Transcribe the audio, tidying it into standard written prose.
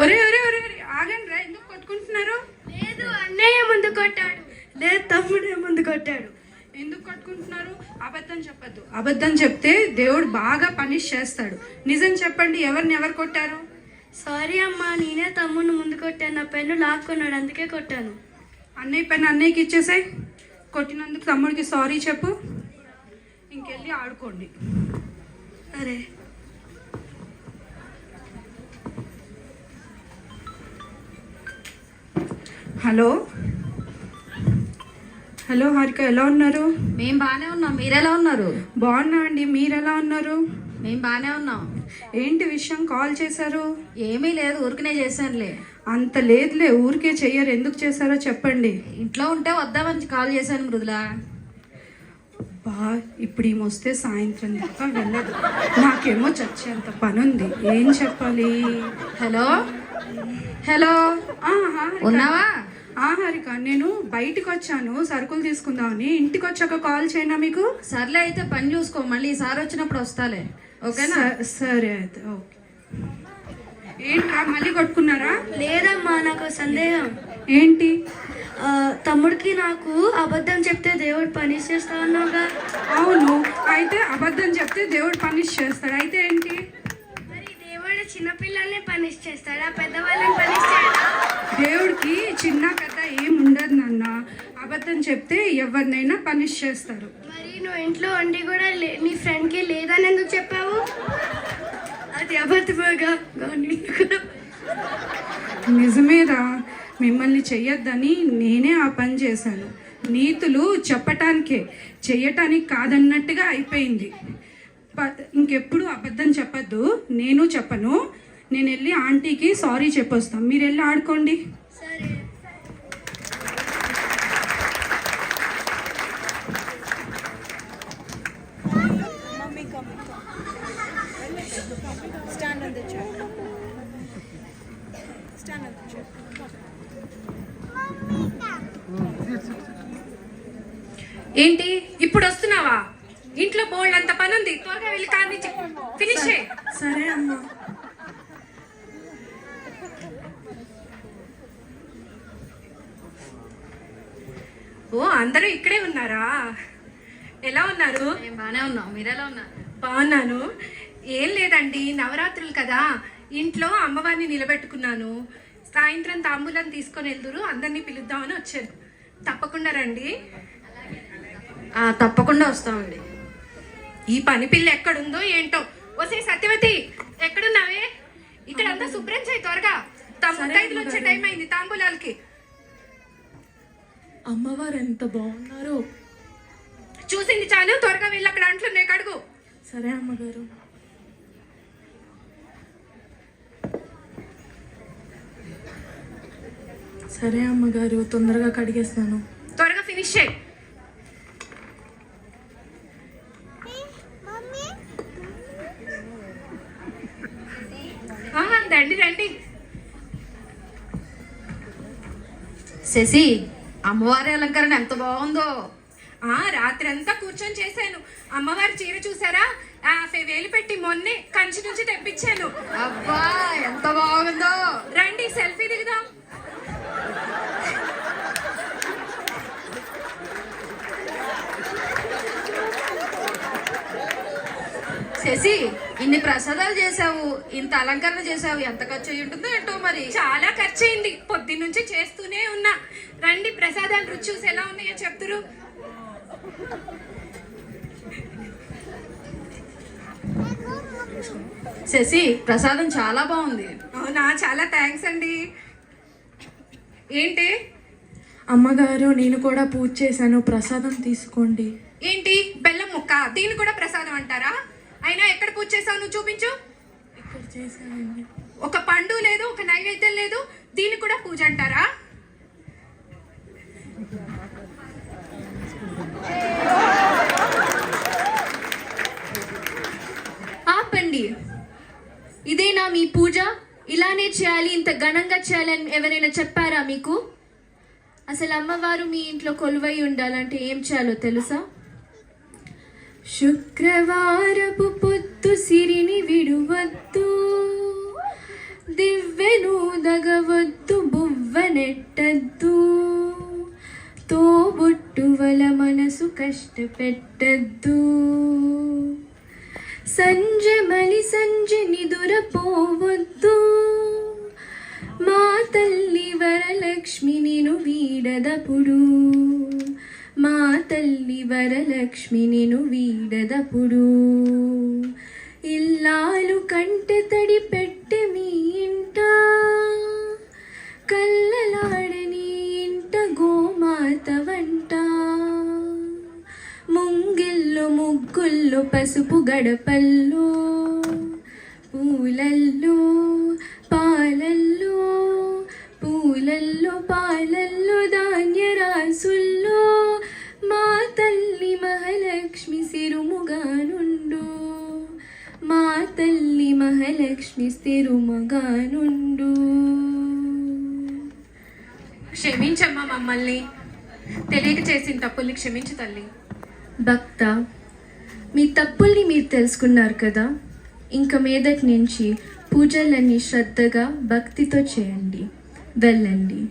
ఒరే ఒరే ఒరే ఒరే, ఆగండి రా, ఎందుకు కొట్టుకుంటున్నారు? లేదు, అన్నయ్య ముందు కొట్టాడు. లేదు, తమ్ముడే ముందు కొట్టాడు. ఎందుకు కొట్టుకుంటున్నారు? అబద్ధం చెప్పద్దు. అబద్ధం చెప్తే దేవుడు బాగా పనిష్ చేస్తాడు. నిజం చెప్పండి, ఎవరిని ఎవరు కొట్టారు? సారీ అమ్మా, నేనే తమ్ముడిని ముందు కొట్టాను. నా పెన్ను లాక్కున్నాడు, అందుకే కొట్టాను. అన్నయ్య పెన్ అన్నయ్యకి ఇచ్చేసాయి. కొట్టినందుకు తమ్ముడికి సారీ చెప్పు. ఇంకెళ్ళి ఆడుకోండి. సరే. హలో హలో హారిక, ఎలా ఉన్నారు? మేము బాగానే ఉన్నాం, మీరెలా ఉన్నారు? బాగున్నా అండి, మీరు ఎలా ఉన్నారు? మేము బాగానే ఉన్నాం. ఏంటి విషయం, కాల్ చేశారు? ఏమీ లేదు, ఊరికనే చేశానులే. అంత లేదులే, ఊరికే చెయ్యరు. ఎందుకు చేశారో చెప్పండి. ఇంట్లో ఉంటే వద్దామని కాల్ చేశాను మృదులా. బా, ఇప్పుడు ఈమె సాయంత్రం దాకా వెళ్ళదు. నాకేమో చచ్చేంత పని ఉంది. ఏం చెప్పాలి? హలో హలో, ఉన్నావా? హారిక, నేను బయటికి వచ్చాను సరుకులు తీసుకుందామని. ఇంటికి వచ్చాక కాల్ చేయనా మీకు? సర్లే, అయితే పని చూసుకో, మళ్ళీ ఈసారి వచ్చినప్పుడు వస్తాలే. ఓకేనా? సరే అయితే ఓకే. ఏంట్రా, మళ్ళీ కొట్టుకున్నారా? లేదమ్మా, నాకు సందేహం. ఏంటి? తమ్ముడికి నాకు అబద్ధం చెప్తే దేవుడు పనిష్ చేస్తా అన్నావుగా. అవును, అయితే అబద్ధం చెప్తే దేవుడు పనిష్ చేస్తాడు. అయితే ఏంటి? మరి దేవుడు చిన్నపిల్లల్ని పనిష్ చేస్తాడా, పెద్దవాళ్ళని పనిష్ చేయడా? దేవుడికి చిన్న పెద్ద ఏం ఉండదు నాన్న. అబద్ధం చెప్తే ఎవరినైనా పనిష్ చేస్తారు. మరి నువ్వు ఇంట్లో వండి కూడా నీ ఫ్రెండ్కి లేదని ఎందుకు చెప్పావు? అది అబద్ధమేగా. నిజమేరా, మిమ్మల్ని చెయ్యొద్దని నేనే ఆ పని చేశాను. నీతులు చెప్పటానికే, చెయ్యటానికి కాదన్నట్టుగా అయిపోయింది. ఇంకెప్పుడు అబద్ధం చెప్పద్దు. నేను చెప్పను. నేను వెళ్ళి ఆంటీకి సారీ చెప్పొస్తాను. మీరు వెళ్ళి ఆడుకోండి. సరే. ఏంటి ఇప్పుడు వస్తున్నావా? ఇంట్లో బోల్డ్ అంత పని ఉంది, త్వరగా వెళ్ళి కానీ ఫినిష్ చేయి. సరే అమ్మా. ఓ, అందరూ ఇక్కడే ఉన్నారా? ఎలా ఉన్నారు? మేము బాగానే ఉన్నాం, మీరెలా ఉన్నారు? బాగున్నాను. ఏం లేదండి, నవరాత్రులు కదా, ఇంట్లో అమ్మవారిని నిలబెట్టుకున్నాను. సాయంత్రం తాంబూలం తీసుకొని వెళ్దురు, అందరినీ పిలుద్దామని వచ్చాను. తప్పకుండా రండి. తప్పకుండా వస్తామండి. ఈ పని పిల్ల ఎక్కడుందో ఏంటో. వసే సత్యవతి, ఎక్కడున్నావే? ఇక్కడ అంతా శుభ్రం చేయి త్వరగా. తమ్ముళ్ళు వచ్చే టైం అయింది తాంబూలాలకి. అమ్మవారు ఎంత బాగున్నారు. చూసింది చాలు, త్వరగా వెళ్ళి అక్కడ అంట్లున్నాయి కడుగు. సరే అమ్మగారు. సరే అమ్మగారు, తొందరగా కడిగేస్తాను. త్వరగా ఫినిష్ చేయి. రండి రండి. శశి, అమ్మవారి అలంకరణ ఎంత బాగుందో. రాత్రి అంతా కూర్చొని చేశాను. అమ్మవారి చీర చూసారా? 50,000 పెట్టి మొన్నే కంచి నుంచి తెప్పించాను. అబ్బా, ఎంత బాగుందో. రండి సెల్ఫీ దిగుదాం. శశి, ఇన్ని ప్రసాదాలు చేసావు, ఇంత అలంకరణ చేసావు, ఎంత ఖర్చు అయ్యి ఉంటుందో ఏంటో. మరి చాలా ఖర్చు అయింది, పొద్దున్న నుంచి చేస్తూనే ఉన్నా. రండి, ప్రసాదాలు రుచి చూసి ఎలా ఉన్నాయో చెప్తురు. శశి, ప్రసాదం చాలా బాగుంది. అవునా, చాలా థ్యాంక్స్ అండి. ఏంటి? అమ్మగారు, నేను కూడా పూజ చేశాను, ప్రసాదం తీసుకోండి. ఏంటి బెల్లం ముక్క? దీన్ని కూడా ప్రసాదం అంటారా? అయినా ఎక్కడ పూజ చేసావు నువ్వు? చూపించు. ఇక్కడ చేశానండి. ఒక పండు లేదు, ఒక నైవేద్యం లేదు, దీన్ని కూడా పూజ అంటారా? ఆపండి. ఇదేనా మీ పూజ? ఇలానే చేయాలి, ఇంత ఘనంగా చేయాలని ఎవరైనా చెప్పారా మీకు? అసలు అమ్మవారు మీ ఇంట్లో కొలువై ఉండాలంటే ఏం చేయాలో తెలుసా? శుక్రవారపు పొత్తు సిరిని విడువద్దు, దివ్య గుండెనూదగవద్దు బువ్వనెట్టద్దు తోబుట్టువల మనసు కష్టపెట్టద్దు సంజె నిదురపోవద్దు మా తల్లి వరలక్ష్మి నిను వీడదపుడు మా తల్లి వరలక్ష్మి నిను వీడదపుడు ఇల్లాలు కంటె తడి పెట్టె మీ ఇంట కల్లలాడని ఇంట గోమాత వంట ముంగిల్లో ముగ్గుల్లో పసుపు గడపల్లో పూలల్లో పాలల్లో ధాన్యరాసుల్లో మా తల్లి మహాలక్ష్మి సిరుముగానుండు మా తల్లి మహాలక్ష్మి సిరుముగానుండు. క్షమించమ్మా మమ్మల్ని, తెలియక చేసిన తప్పుల్ని క్షమించు తల్లి. భక్త, మీ తప్పుల్ని మీరు తెలుసుకున్నారు కదా, ఇంక మీదటి నుంచి పూజలన్నీ శ్రద్ధగా భక్తితో చేయండి. వెళ్ళండి.